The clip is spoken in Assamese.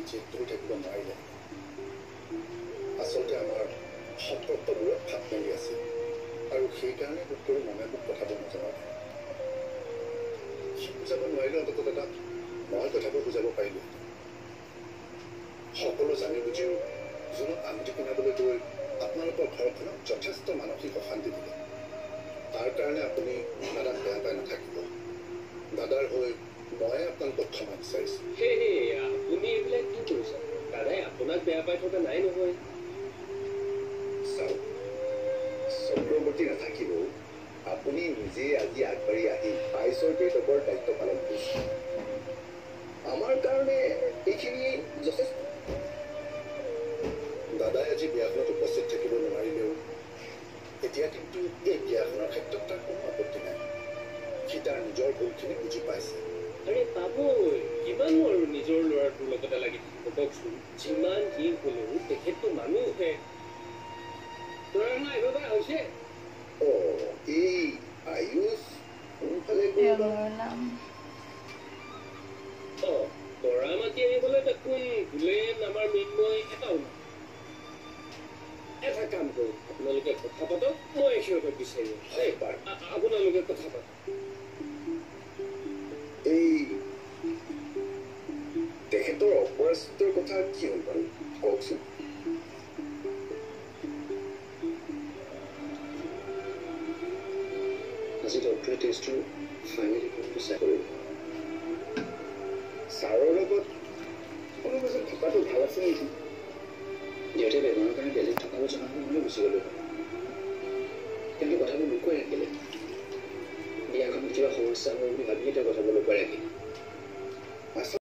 চিত্ৰটো থাকিব নোৱাৰিলে আচলতে আমাৰ সম্পৰ্কবোৰত ভাগ মাৰি আছে আৰু সেইকাৰণে ডক্টৰে মনে মোক কথাবোৰ নজনালে বুজাব নোৱাৰিলে অন্তত এটা মই কথাবোৰ বুজাব পাৰিলোঁ সকলো জানি বুজিও জোনক আঙুঠি পিন্ধাবলৈ গৈ আপোনালোকৰ ঘৰখনক যথেষ্ট মানসিক অশান্তি দিলে তাৰ কাৰণে আপুনি দাদাক বেয়া পাই নাথাকিব দাদাৰ হৈ মই আপোনালোকক ক্ষমা বিচাৰিছোঁ আপুনি এইবিলাক কি কৰিছে দাদাই আপোনাক বেয়া পাই থকা নাই নহয় চাওক চক্ৰৱৰ্তী নাথাকিলেও আপুনি নিজে আজি আগবাঢ়ি আহি আইচৰ কেইটকৰ দায়িত্ব পালন কৰিছে আমাৰ কাৰণে এইখিনি যথেষ্ট দাদাই আজি বিয়াখনত উপস্থিত থাকিব নোৱাৰিলেও এতিয়া কিন্তু এই বিয়াখনৰ ক্ষেত্ৰত তাৰ কোনো আপত্তি নাই সি তাৰ নিজৰ ভুলখিনি বুজি পাইছে আৰে পাবই কিমানো আৰু নিজৰ ল'ৰাটোৰ লগতে লাগি থাকিব কওকচোন যিমান যি হ'লেও তেখেতটো মানুহহে ল'ৰা আহিব পৰা হৈছে এই আয়ুষ কোনফালে দৰা মাতি আহিবলৈ দেখোন বোলেন আমাৰ মৃন্ময় এটাও নাই এটা কাম কৰোঁ আপোনালোকে কথা পাতক মই সিহঁতক বিচাৰিম আপোনালোকে কথা পাতক এই তেখেতৰ অপৰাজিতৰ কথা কি হ'ল বাৰু কওকচোন আজি ডক্টৰে টেষ্টৰ ফাইনেল ৰিপৰ্টটো চাই কৰিব ছাৰৰ লগত কোনো পাছত থকাটো ভাল আছে নেকি যিহেতু বেমাৰৰ কাৰণে বেলেগ থকাব জনা নহ'লে গুচি গ'লো কিন্তু কথাবোৰ লুকুৱাই ৰাখিলে বিয়াখনত কিবা সমস্যা হয় বুলি ভাবিয়ে তেওঁ কথাবোৰ লুকুৱাই ৰাখিলে